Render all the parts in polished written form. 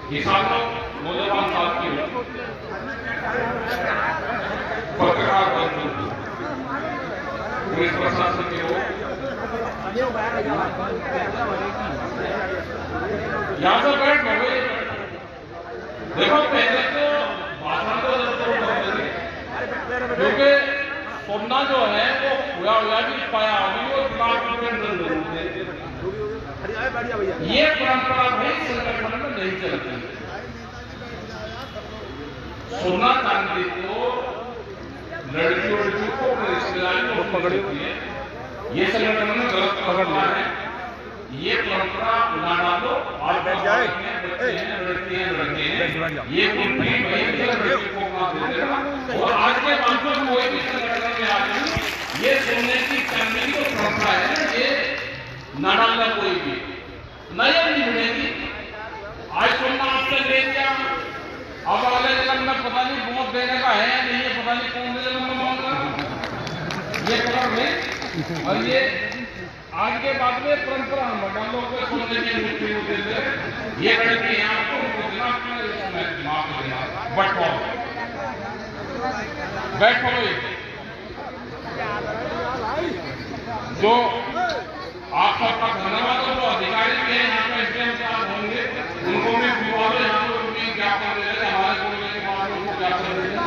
किसानों, नौजवान साथियों, पत्रकार बंधु, पुलिस प्रशासन के लोग, यहाँ से बैठ गए। देखो पहले तो भाषण तो क्योंकि सोना जो है वो हुआ हुआ भी पाया अभी वो दिमाग में ये परंपरा भाई संगठन में नहीं चलती। सोना चांदी को लड़की को रिश्तेदारी को पकड़ी हुई है, ये संगठन में गलत पकड़ना है। ये परंपरा ना डालो और बैठ जाए, बच्चे हैं, लड़कियां लड़के हैं, ये उनकी लड़की को मार देगा। और आज के बाद कोई भी संगठन में आ जाए, ये सोने की चांदी की तो परंपरा है, ये ना डालना कोई भी नया नहीं मिलेगी। आज सोना आपसे ले लिया, अब अगले जन्म में पता नहीं बहुत देने का है या नहीं है, पता नहीं कौन से जन्म में मांगेगा, ये पकड़ में। और ये आज के बाद में परंपरा हम लोग को सोने की मूर्ति होते थे, ये लड़के यहाँ को माफ देना बैठो बैठो। जो आप सबका धन्यवाद हो, जो अधिकारी भी हैं यहाँ पे इसलिए साथ होंगे, उनको भी विवाद यहाँ पे उनकी ज्ञापन दे रहे, हमारे बोलने के बाद उनको ज्ञापन दे रहे।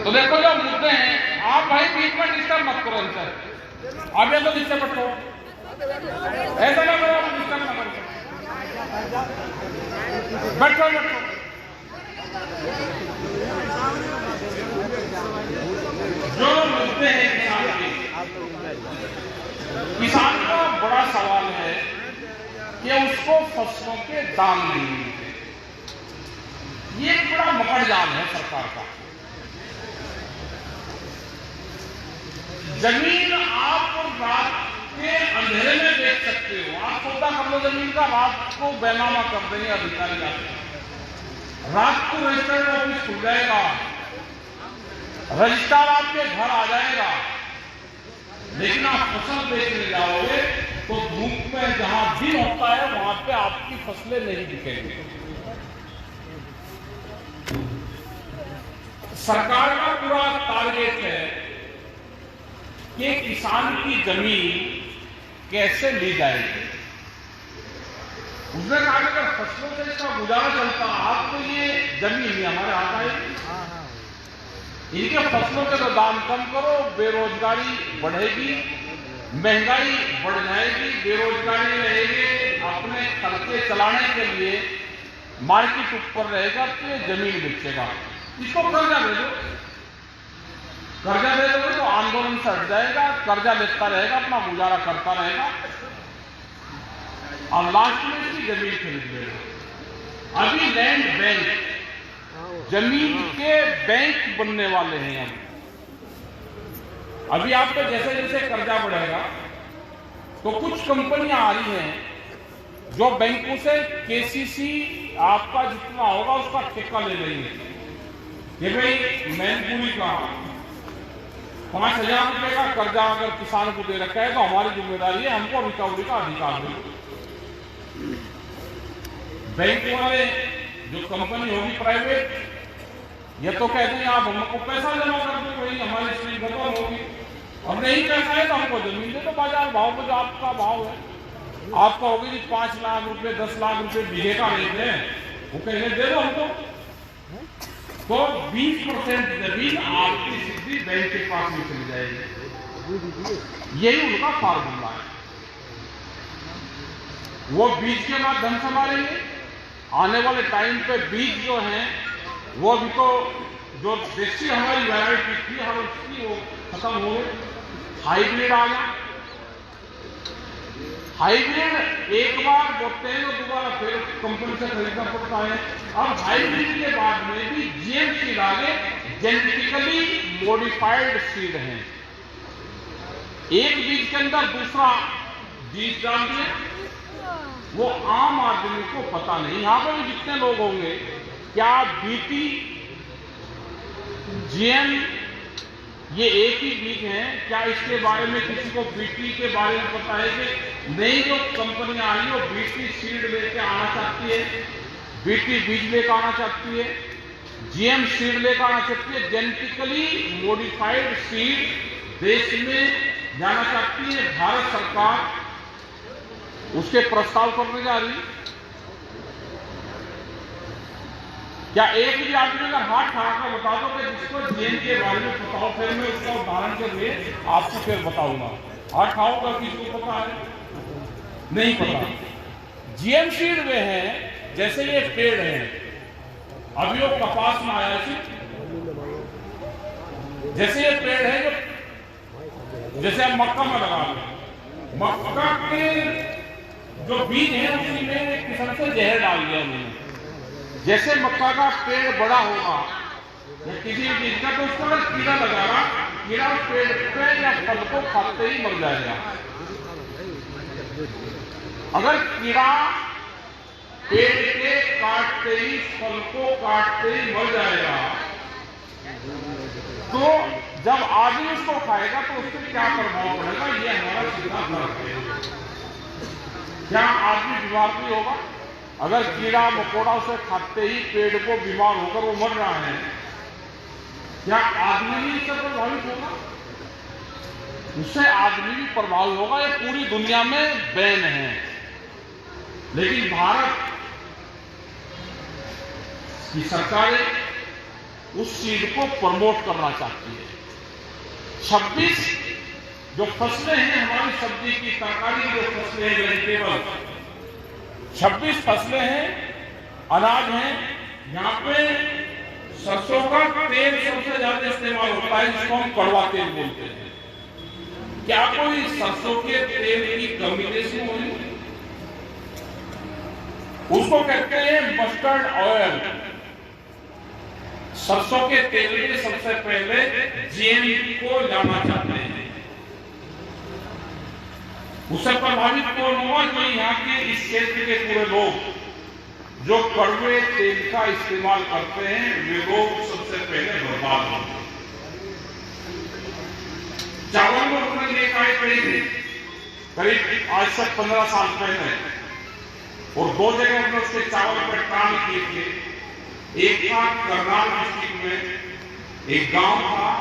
तो देखो जो मुद्दे हैं, आप भाई बीच में डिस्टर्ब मत करो इनसे, आप ये तो डिस्टर्ब मत करो, ऐसा ना करो, आप डिस्टर्ब ना करो, बैठो बैठो। जो मुद्दे हैं किसान के, किसान का बड़ा सवाल है कि उसको फसलों के दाम नहीं मिलते। ये एक बड़ा मकड़जाल है सरकार का। जमीन आप रात के अंधेरे में बेच सकते हो, आप सौदा कर लो जमीन का, रात को बैनामा कर देंगे अधिकारी आते, रात को रजिस्टर्ड ऑफिस खुल जाएगा, रजिस्ट्रार आपके घर आ जाएगा, लेकिन आप फसल बेचने जाओगे तो धूप में जहां दिन होता है वहां पे आपकी फसलें नहीं दिखेंगी। सरकार का पूरा टारगेट है कि किसान की जमीन कैसे ली जाएगी। उसने कहा कि अगर फसलों से इसका गुजारा चलता, आपको ये जमीन हमारे हाथ आएगी, इनके फसलों के तो दाम कम करो, बेरोजगारी बढ़ेगी, महंगाई बढ़ जाएगी, बेरोजगारी रहेगी, अपने खर्चे चलाने के लिए मार्केट ऊपर रहेगा तो ये जमीन बेचेगा। इसको कर्जा दे दो, कर्जा दे दोगे तो आंदोलन से हट जाएगा, कर्जा लेता रहेगा, अपना गुजारा करता रहेगा और लास्ट में इसकी जमीन खरीद लेगा। अभी लैंड बैंक, जमीन के बैंक बनने वाले हैं। अभी आपको जैसे जैसे कर्जा बढ़ेगा तो कुछ कंपनियां आ रही हैं जो बैंकों से केसीसी आपका जितना होगा उसका ठेका ले रही है कि भाई मैनपुरी का 5,000 रुपए का कर्जा अगर किसान को दे रखा है तो हमारी जिम्मेदारी है, हमको रिकवरी का अधिकार दे। बैंक वाले जो कंपनी होगी प्राइवेट, ये तो कहते हैं आप हमको पैसा जमा कर दो, वही हमारी स्कीम खत्म होगी, और नहीं पैसा है तो हमको जमीन दे दो बाजार भाव में, जो आपका भाव है आपका होगी जी 5 लाख रुपए 10 लाख रुपए बीघे का रेट है, वो कहेंगे दे दो हमको, तो 20% जमीन आपकी सीधी बैंक के पास में चली जाएगी। यही उनका फार्मूला है। वो बीज के माध्यम से मारेंगे, आने वाले टाइम पे बीज जो हैं वो भी तो जो देसी हमारी वैरायटी थी हम उसकी वो खत्म हो गई, हाइब्रिड आ गया। हाइब्रिड एक बार बोलते हैं तो दोबारा फिर कंपनी से खरीदना पड़ता है। अब हाइब्रिड के बाद में भी जीएम सीड आ गए, जेनेटिकली मॉडिफाइड सीड हैं। एक बीज के अंदर दूसरा बीज डाल दिए, वो आम आदमी को पता नहीं। यहां पर भी जितने लोग होंगे, क्या बीटी जीएम ये एक ही बीज है? क्या इसके बारे में किसी को बीटी के बारे में पता है कि नई जो कंपनियां आई वो बीटी सीड लेके आना चाहती है, बीटी बीज लेकर आना चाहती है, जीएम सीड लेकर आना चाहती है, जेनेटिकली मॉडिफाइड सीड देश में जाना चाहती है। भारत सरकार उसके प्रस्ताव करने जा रही है। क्या एक भी आदमी अगर हाथ खड़ा कर बता दो कि जिसको जीएम के बारे में पता हो, फिर मैं उसका उदाहरण के लिए आपको फिर बताऊंगा। हाथ खाओगा किसको पता है? नहीं पता। जीएम सीड वे हैं, जैसे ये पेड़ है, अभी वो कपास में आया है, जैसे ये पेड़ है जो जैसे आप मक्का में लगा रहे, मक्का के जो बीज है उसी में एक किस्म से जहर डाल दिया उन्होंने। जैसे मक्का का पेड़ बड़ा होगा या किसी भी चीज का, तो उसको अगर कीड़ा लगाना, कीड़ा उस पेड़ पे या फल को खाते ही मर जाएगा। अगर कीड़ा पेड़ के काटते ही, फल को काटते ही मर जाएगा, तो जब आदमी उसको खाएगा तो उससे क्या प्रभाव पड़ेगा? ये हमारा सीधा फर्क है। क्या आदमी बीमार नहीं होगा? अगर कीड़ा मकोड़ा उसे खाते ही पेड़ को बीमार होकर वो मर रहा है, क्या आदमी भी इससे प्रभावित होगा? उससे आदमी भी प्रभावित होगा। ये पूरी दुनिया में बैन है, लेकिन भारत की सरकारें उस चीज को प्रमोट करना चाहती है। 26 जो फसलें हैं हमारी सब्जी की, तरकारी की जो फसलें हैं, वेजिटेबल, 26 फसलें हैं, अनाज हैं। यहाँ पे सरसों का तेल सबसे ज्यादा इस्तेमाल होता है, जिसको हम कड़वा तेल बोलते हैं। क्या कोई सरसों के तेल की कमी देश में होगी? उसको कहते हैं मस्टर्ड ऑयल। सरसों के तेल में सबसे पहले जीएम को लाना चाहते हैं। उससे प्रभावित कौन हुआ? जो यहाँ के इस क्षेत्र के पूरे लोग जो कड़वे तेल का इस्तेमाल करते हैं, वे लोग सबसे पहले बर्बाद होते हैं। चावल को अपने लेकर आए करीब आज से 15 साल पहले, और 2 जगह हमने उसके चावल पर काम किए थे। एक था करनाल डिस्ट्रिक्ट में एक गांव था,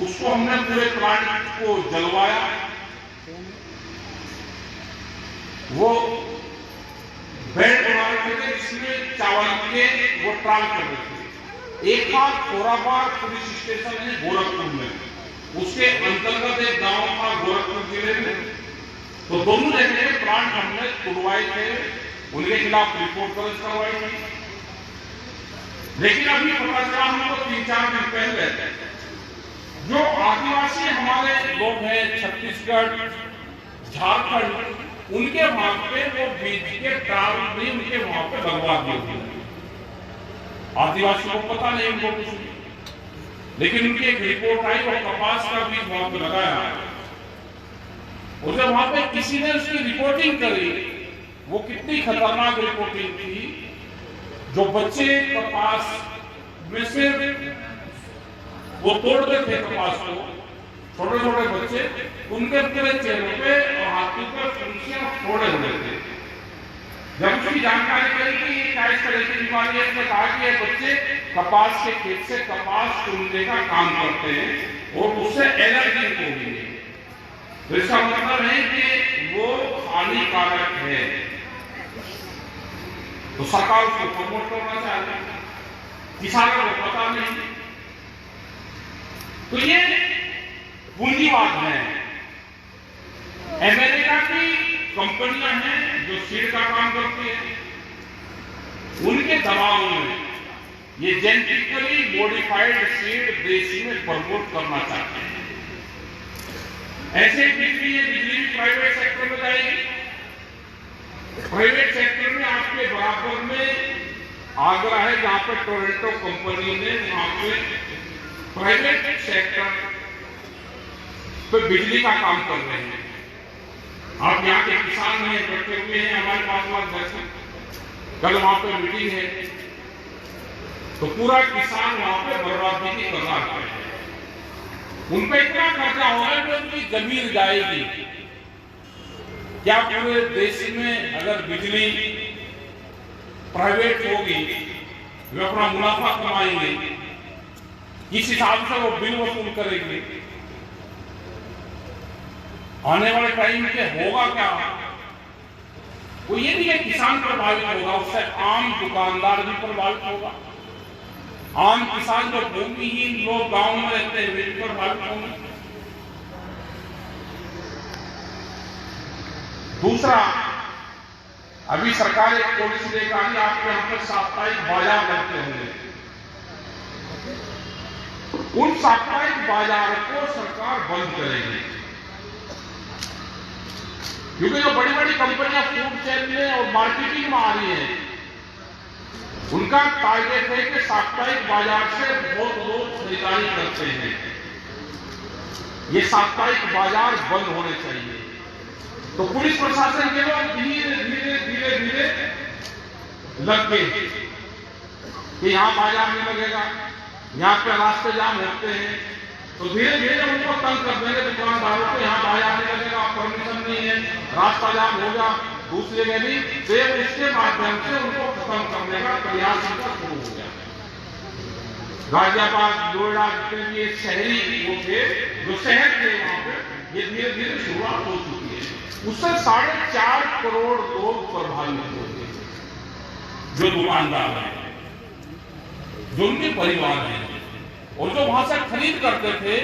उसको हमने पूरे प्लांट को जलवाया। वो बेड बना रहे थे जिसमें चावल के वो ट्राल कर रहे थे। एक था खोराबार पुलिस स्टेशन है गोरखपुर में, उसके अंतर्गत एक गांव था गोरखपुर जिले में। तो दोनों जगह प्लांट हमने खुलवाए थे, उनके खिलाफ रिपोर्ट दर्ज करवाई थी। लेकिन अभी पता चला हमको 3-4 दिन पहले जो आदिवासी हमारे लोग हैं छत्तीसगढ़, झारखंड, उनके वहां पे वो बीज के ट्राल भी उनके वहां पे लगवा दिए। आदिवासियों को पता नहीं उनको कुछ नहीं, लेकिन उनकी एक रिपोर्ट आई, वो कपास का बीज वहां पे लगाया, और जब वहां पे किसी ने उसकी रिपोर्टिंग करी, वो कितनी खतरनाक रिपोर्टिंग थी। जो बच्चे कपास में से वो तोड़ते थे कपास को, छोटे छोटे बच्चे, उनके पूरे चेहरों पे और हाथों पे फुंसियां फोड़े हुए थे। जब उसकी जानकारी करी कि ये क्या इस तरह की बीमारी है, उसने कहा कि ये बच्चे कपास के खेत से कपास चुनने का काम करते हैं और उससे एलर्जी हो गई है। तो इसका मतलब है कि वो हानिकारक है। तो सरकार उसको प्रमोट करना चाहती है, किसानों को पता नहीं। तो ये पूंजीवाद है। अमेरिका की कंपनियां हैं जो सीड का काम करती है, उनके दबाव में ये जेनेटिकली मॉडिफाइड सीड देश में प्रमोट करना चाहते हैं। ऐसे बिजली भी प्राइवेट सेक्टर में जाएगी। प्राइवेट सेक्टर में आपके बराबर में आगरा है, जहां पे टोरेंटो कंपनी ने वहां पे प्राइवेट सेक्टर पे बिजली का काम कर रहे हैं। आप यहाँ के किसान हैं, बैठे हुए हैं हमारे पास दर्शन, कल वहां पे मीटिंग है, तो पूरा किसान वहां पे बर्बादी की कगार पे है। उन पे इतना खर्चा होगा कि उनकी जमीन जाएगी। क्या पूरे देश में अगर बिजली प्राइवेट होगी, वे अपना मुनाफा कमाएंगे, किस हिसाब से वो बिल वसूल करेंगे, आने वाले टाइम पे होगा क्या? वो ये नहीं है किसान प्रभावित होगा, उससे आम दुकानदार भी प्रभावित होगा, आम किसान जो भूमिहीन लोग गांव में रहते हैं वे भी प्रभावित होंगे। दूसरा, अभी सरकार एक पॉलिसी लेकर आई, आपके यहां पर साप्ताहिक बाजार लगते होंगे, उन साप्ताहिक बाजार को सरकार बंद करेगी, क्योंकि जो बड़ी बड़ी कंपनियां फूड चेन में और मार्केटिंग में आ रही हैं, उनका टारगेट है कि साप्ताहिक बाजार से बहुत लोग खरीदारी करते हैं, ये साप्ताहिक बाजार बंद होने चाहिए। तो पुलिस प्रशासन के लोग धीरे धीरे धीरे धीरे लग गए कि यहां बाजार नहीं लगेगा, यहां पे रास्ते जाम होते हैं, तो धीरे धीरे उनको तंग कर देंगे दुकानदारों को, यहाँ बाजार नहीं लगेगा, परमिशन नहीं है, रास्ता जाम होगा, दूसरी जगह भी, फिर इसके माध्यम से उनको खत्म करने का प्रयास उनका शुरू हो गया। गाजियाबाद, नोएडा जितने भी शहरी वो थे, जो शहर थे वहां पे, ये धीरे धीरे शुरुआत हो चुकी है। उससे 4.5 करोड़ लोग प्रभावित हो गए, जो दुकानदार हैं, जो उनके परिवार हैं, और जो वहां से खरीद करते थे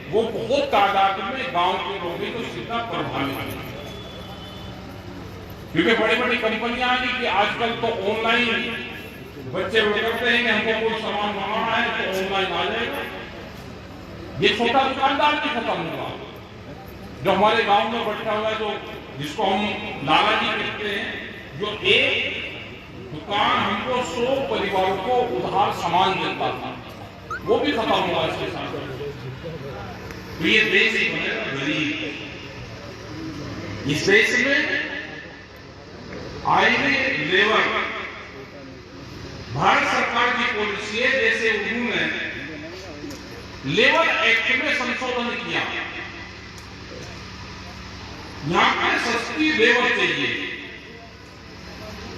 वो बहुत तादाद में गांव के लोगों को सीधा प्रभावित हुए, क्योंकि बड़ी बड़ी कंपनियां आ गई कि आजकल तो ऑनलाइन बच्चे करते हैं कि हमको कोई सामान मंगाना है तो ऑनलाइन आ जाएगा। ये छोटा दुकानदार भी खत्म हुआ, जो हमारे गांव में बैठा हुआ है, जो जिसको हम लाला जी कहते हैं, जो एक दुकान हमको 100 परिवारों को उधार सामान देता था, वो भी खत्म हुआ इसके साथ। तो ये देश ही बनेगा गरीब। इस देश में आएंगे लेबर, भारत सरकार की पॉलिसी है, जैसे उन्होंने लेबर एक्ट में संशोधन किया, यहां पे सस्ती लेबर चाहिए।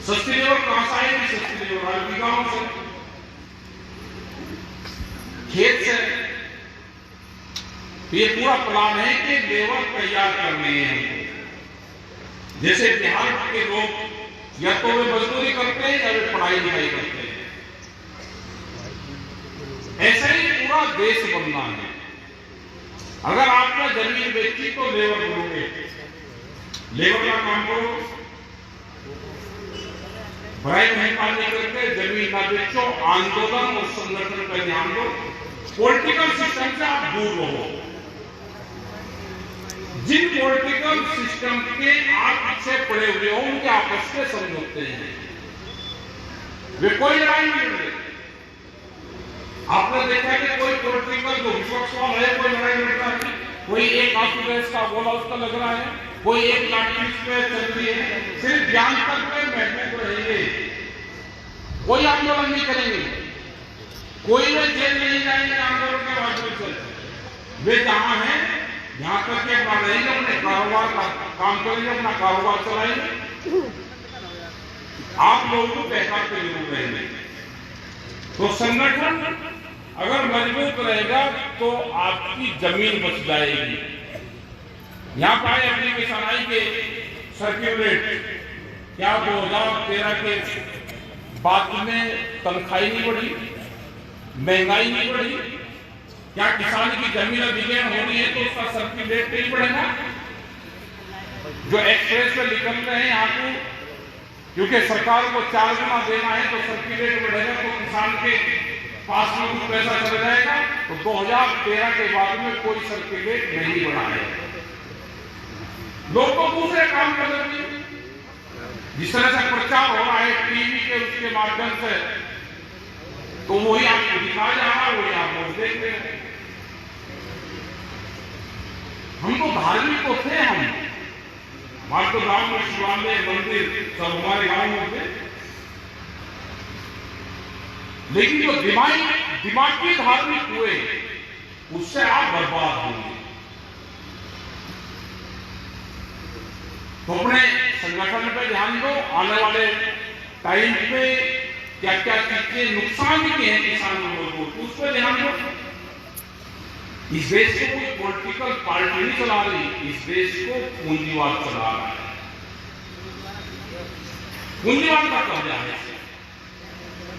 सस्ती लेबर कहां से आएगी? सस्ती लेबर आएगी गांव से, खेत से। तो ये पूरा प्लान है कि लेबर तैयार करने हैं। जैसे बिहार के लोग या तो वे मजदूरी करते हैं या वे पढ़ाई लिखाई करते हैं, ऐसा ही पूरा देश बनना है। अगर आपने जमीन बेची तो लेबर बनोगे, लेबर का काम करो, बुराई नहीं पालने करके जमीन ना बेचो, आंदोलन और संगठन पर ध्यान दो, पॉलिटिकल सिस्टम से आप दूर रहो। जिन पॉलिटिकल सिस्टम के आप पीछे पड़े हुए हो उनके आपस में समझौते हैं, वे कोई लड़ाई नहीं लड़ते। आपने देखा कि कोई पॉलिटिकल जो विपक्ष वाला है कोई लड़ाई लड़ रहा है, कोई एक आंसू गैस का गोला उसका लग रहा है, कोई एक लाठी पे चल रही है, सिर्फ ज्ञान तक में महसूस रहेंगे, कोई आंदोलन नहीं करेंगे, कोई वे जेल नहीं जाएंगे आंदोलन के माध्यम से। वे जहां हैं यहां तक के अपना रहेंगे, अपने कारोबार का काम करेंगे, अपना कारोबार चलाएंगे, आप लोगों को बेकार के जरूर रहेंगे। तो संगठन अगर मजबूत रहेगा तो आपकी जमीन बच जाएगी। यहां पर एप्लीकेशन आई के सर्क्यूलेट, क्या 2013 के बाद में तनख्वाही नहीं बढ़ी, महंगाई नहीं बढ़ी, क्या किसान की जमीन अधिग्रहण हो रही है तो उसका सर्क्यूलेट नहीं बढ़ेगा? जो एक्सप्रेस में निकल रहे हैं यहाँ को, क्योंकि सरकार को 4 गुना देना है तो सर्क्यूलेट बढ़ेगा, तो किसान के पास में कुछ पैसा चला जाएगा। तो 2013 के बाद में कोई सर्क्यूलेट नहीं बढ़ा है, लोग तो दूसरे काम कर रहे हैं। जिस तरह से प्रचार हो रहा है टीवी के उसके माध्यम से, तो वही आपको दिखाया जा रहा है, वही आप लोग देख रहे हैं। हम तो धार्मिक तो थे, हमारे तो गांव में शिवालय मंदिर सब हमारे गांव में थे, लेकिन जो दिमागी धार्मिक हुए उससे आप बर्बाद होंगे। तो अपने संगठन पे ध्यान दो, आने वाले टाइम पे क्या क्या चीजें नुकसान की हैं किसानों को, उस पर ध्यान दो। इस देश को कोई पॉलिटिकल पार्टी नहीं चला रही, इस देश को पूंजीवाद चला रहा है। पूंजीवाद का कब्जा है,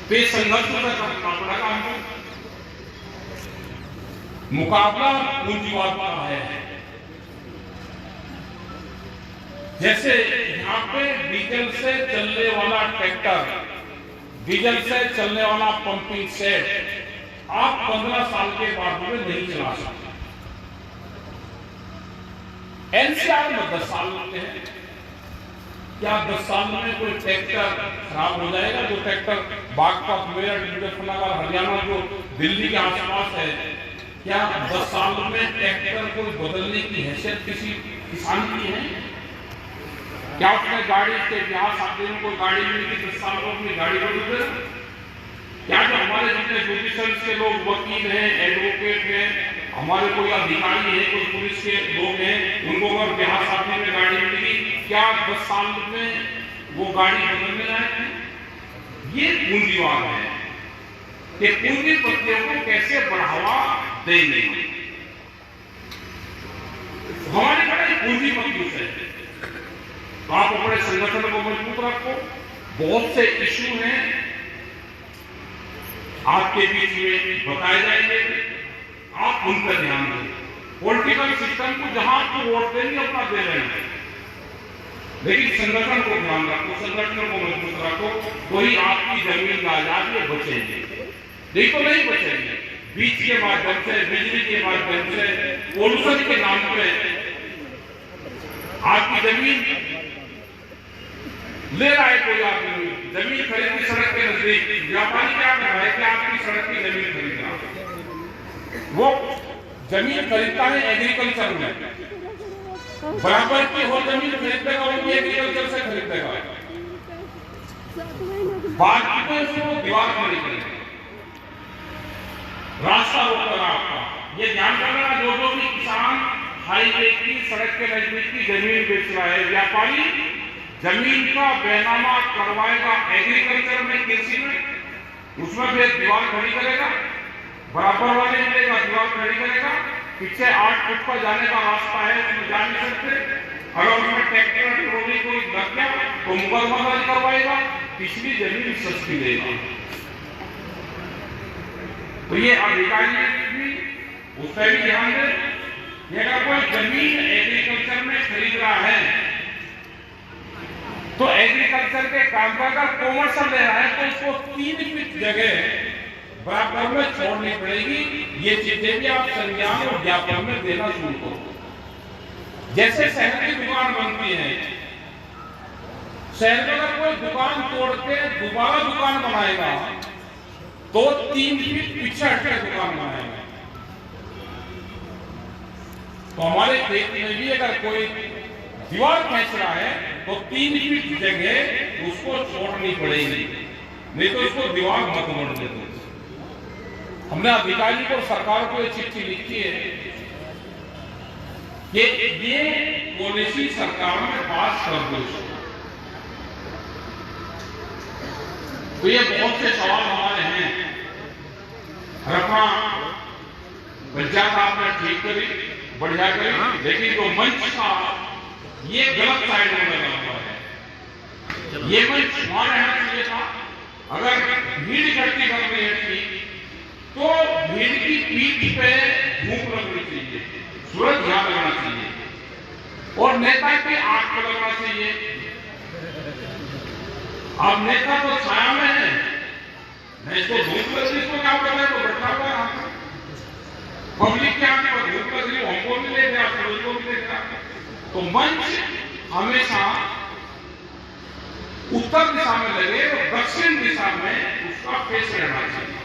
तो संघर्ष करना पड़ेगा हमको। मुकाबला पूंजीवाद का है। जैसे यहाँ पे डीजल से चलने वाला ट्रैक्टर, डीजल से चलने वाला पंपिंग सेट आप 15 साल के बाद में नहीं चला सकते। एनसीआर में 10 साल लगते हैं। क्या 10 साल में कोई ट्रैक्टर खराब हो जाएगा? जो ट्रैक्टर बागपत, मेरठ, नगर, हरियाणा, जो दिल्ली के आसपास है, क्या 10 साल में ट्रैक्टर को बदलने की हैसियत किसी किसान की है? क्या उसने गाड़ी के इतिहास आते हैं, कोई गाड़ी मिली 10 साल को अपनी गाड़ी बदल दे? क्या जो हमारे जितने जुडिशल के लोग, वकील हैं, एडवोकेट हैं, हमारे कोई अधिकारी है, कोई पुलिस के लोग हैं, उनको अगर बिहार साथी में गाड़ी मिलेगी, क्या 10 साल में वो गाड़ी बदलने लायक है? ये पूंजीवाद है कि पूंजीपतियों को कैसे बढ़ावा देंगे। हमारी लड़ाई पूंजीपतियों से है। तो आप अपने संगठन को मजबूत रखो। बहुत से इश्यू हैं आपके बीच में बताए जाएंगे, आप उन पर ध्यान दें। पॉलिटिकल सिस्टम को जहां आपको वोट देंगे अपना दे रहे हैं, लेकिन संगठन को ध्यान रखो, संगठन को मजबूत रखो, तो ही आपकी जमीन का आजादी बचेंगे। नहीं तो नहीं बचेंगे। बीज के माध्यम से, बिजली के माध्यम से, पोल्यूशन के नाम पे आपकी जमीन ले रहा है कोई आदमी, जमीन खरीदी सड़क के नजदीक। व्यापारी क्या कर रहा है कि आपकी सड़क की जमीन खरीद रहा है। वो जमीन खरीदता है एग्रीकल्चर में, बराबर की हो जमीन खरीदेगा, वो भी एग्रीकल्चर से खरीदेगा। बाकी तो उसको दीवार खड़ी करेगा, रास्ता रोकेगा आपका। ये ध्यान रखना, जो जो भी किसान हाईवे की सड़क के नजदीक की जमीन बेच रहा है, व्यापारी जमीन का बैनामा करवाएगा एग्रीकल्चर में, कृषि में, उसमें भी एक दीवार खड़ी करेगा, बराबर वाले मिलेगा, दीवार खड़ी करेगा। पीछे 8 फुट का जाने का रास्ता है, उसमें जा नहीं सकते। अगर उसमें ट्रैक्टर ट्रॉली कोई लग गया तो मुकदमा दर्ज करवाएगा, पिछली जमीन सस्ती देगा। तो ये अधिकारी भी उस पर भी ध्यान दें। अगर कोई जमीन एग्रीकल्चर में खरीद रहा है तो एग्रीकल्चर के काम का अगर कॉमर्शियल ले रहा है तो उसको 3 फीट जगह बराबर में छोड़नी पड़ेगी। ये चीजें भी आप संज्ञान और ज्ञापन में देना शुरू करो। जैसे शहर की दुकान बनती है, शहर में अगर कोई दुकान तोड़ के दोबारा दुकान बनाएगा तो 3 फीट पीछे हटकर दुकान बनाएगा। तो हमारे खेत में भी अगर कोई दीवार खींच रहा है तो 3 फीट जगह उसको छोड़नी पड़ेगी, नहीं तो उसको दीवार मत बनने दो। हमने अधिकारी को, सरकार को ये चिट्ठी लिखी है कि ये पॉलिसी सरकार में पास कर दो। तो ये बहुत से सवाल हमारे हैं। अपना पंचायत आपने ठीक करी, बढ़िया करी, लेकिन जो मंच का ये गलत साइड में लगा हुआ है। ये मंच वहां रहना चाहिए था। अगर भीड़ इकट्ठी कर रही है तो भीड़ की पीठ पे धूप लगनी चाहिए, सूरज यहाँ लगना चाहिए और नेता की आंख पर लगना चाहिए। अब नेता तो छाया में है, नहीं तो धूप लग रही, इसको क्या कर रहे हैं? तो बैठा हुआ है पब्लिक के आंख पर धूप लग रही, हमको भी ले गया, सूरज को भी ले गया। तो मंच हमेशा उत्तर दिशा में लगे और दक्षिण दिशा में उसका फेस रहना चाहिए।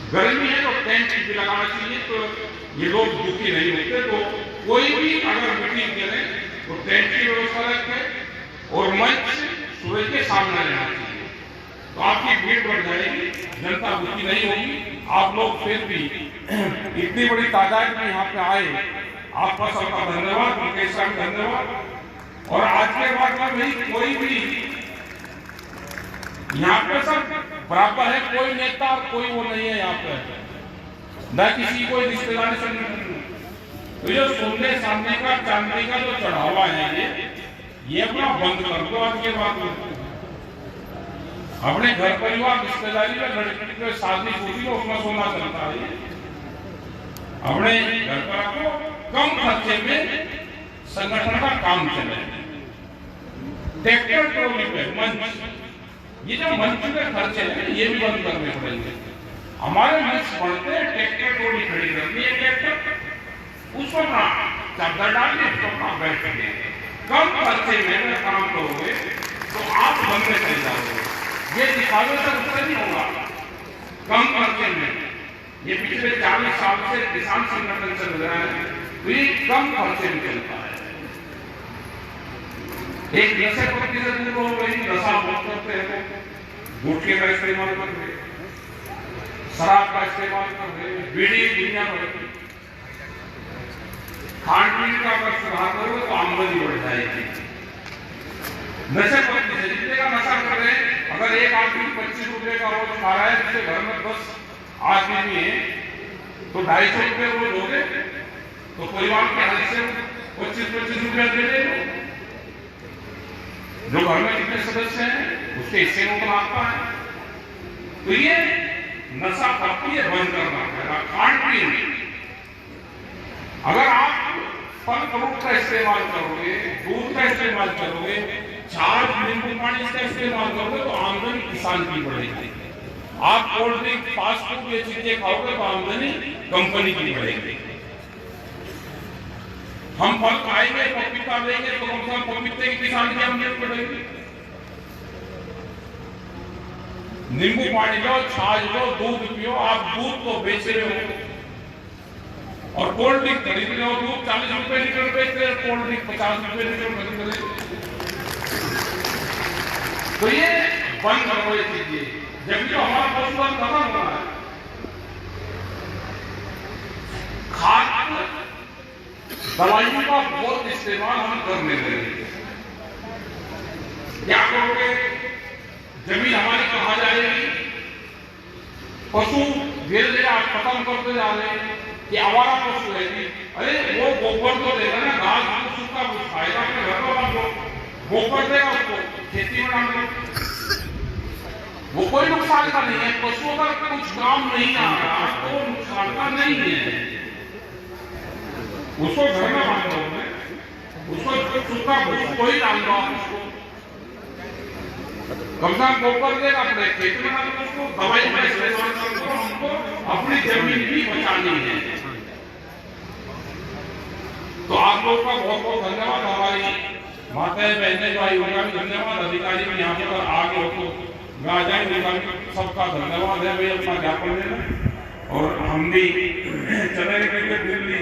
गर्मी है तो टेंट भी लगाना चाहिए, तो ये लोग दुखी नहीं होते। तो कोई भी अगर मीटिंग करे तो टेंट की व्यवस्था रखे और मंच सूरज के सामने रहना चाहिए, तो आपकी भीड़ बढ़ जाएगी, जनता दुखी नहीं होगी। आप लोग फिर भी इतनी बड़ी तादाद में यहाँ पे आए, आपका सबका धन्यवाद, मुकेश का धन्यवाद। और आज के बाद में भाई कोई भी यहाँ पे सब बराबर है, कोई नेता और कोई वो नहीं है यहाँ पे, न किसी कोई रिश्तेदारी संगठन। तो जो सोने सामने का चांदी का जो चढ़ावा है ये अपना बंद कर दो। आज के बाद अपने घर परिवार रिश्तेदारी में लड़की की शादी होती है उसमें सोना चलता है, अपने घर पर को कम खर्चे में संगठन का काम चले। ट्रैक्टर ट्रॉली पे मंच, ये जो मंच के खर्चे हैं ये भी बंद करने पड़ेंगे। हमारे मंच बढ़ते ट्रैक्टर ट्रॉली खड़ी करनी है, ट्रैक्टर उसको ना चादर डालिए, उसको ना बैठिए। कम खर्चे में काम करोगे तो आप बंद में चले जाओगे। ये दिखावे से उत्तर नहीं होगा। कम खर्चे में ये पिछले 40 साल से किसान संगठन चल रहा है, तो ये कम खर्चे में चलता है। एक नशे पत्ती से दूर हो गई, नशा बहुत करते हैं, गुटखे का इस्तेमाल कर रहे, शराब का इस्तेमाल कर रहे, बीड़ी दुनिया भर की, खान पीन का अगर सुधार करो तो आमदनी बढ़ जाएगी। नशे पत्ती से जितने का नशा कर रहे हैं, अगर एक आदमी 25 रुपए का रोज खा रहा है, जिससे घर में 10 आदमी है तो 250 रुपए रोज हो गए, तो परिवार के हाथ से 25-25 रुपया दे दे। जो घर में कितने सदस्य हैं उसके हिस्से में आता है। तो ये नशा पत्ती बंद करना पड़ेगा। खान पीन, अगर आप फल फ्रूट का इस्तेमाल करोगे, दूध का इस्तेमाल करोगे, छाछ नींबू पानी का इस्तेमाल करोगे तो आमदनी किसान की बढ़ेगी। आप कोल्ड ड्रिंक फास्ट फूड ये चीजें खाओगे तो आमदनी कंपनी की बढ़ेगी। हम फल खाएंगे, पपीता लेंगे तो कम से कम पपीते की किसान की आमदनी बढ़ेगी। नींबू पानी लो, छाछ लो, दूध पियो। आप दूध तो बेच रहे हो और कोल्ड ड्रिंक खरीद रहे हो, दूध 40 रुपए लीटर बेच रहे हो, कोल्ड ड्रिंक 50 रुपए लीटर खरीद रहे हो। तो ये बंद करो ये चीजें, जबकि हमारा पशुधन खत्म हो रहा है। खाद दवाइयों का बहुत इस्तेमाल हम करने लगे। क्या करोगे? जमीन हमारी कहाँ जाएगी? पशु धीरे धीरे आप खत्म करते जा रहे हैं कि आवारा पशु है कि अरे वो गोबर तो देगा ना, घास फूस सूखा कुछ खाएगा, अपने घर पर बांध लो, गोबर देगा उसको खेती में डाल दो, वो कोई नुकसान का नहीं है। पशुओं का कुछ काम नहीं आ रहा तो नुकसान का नहीं है। उसको घर में बांध दो, उसको सूखा भूस कोई डाल दो, आप उसको कम से कम गोबर देगा, अपने खेत में डाल दो, उसको दवाई में इस्तेमाल कर दो। हमको अपनी जमीन भी बचानी है। तो आप लोगों का बहुत बहुत धन्यवाद। हमारी माताएं बहनें जो आई उनका भी धन्यवाद। अधिकारी भी यहाँ पर आगे हो तो आ जाए, उनका भी सबका धन्यवाद है। भाई अपना ज्ञापन देना और हम भी चले गए दिल्ली।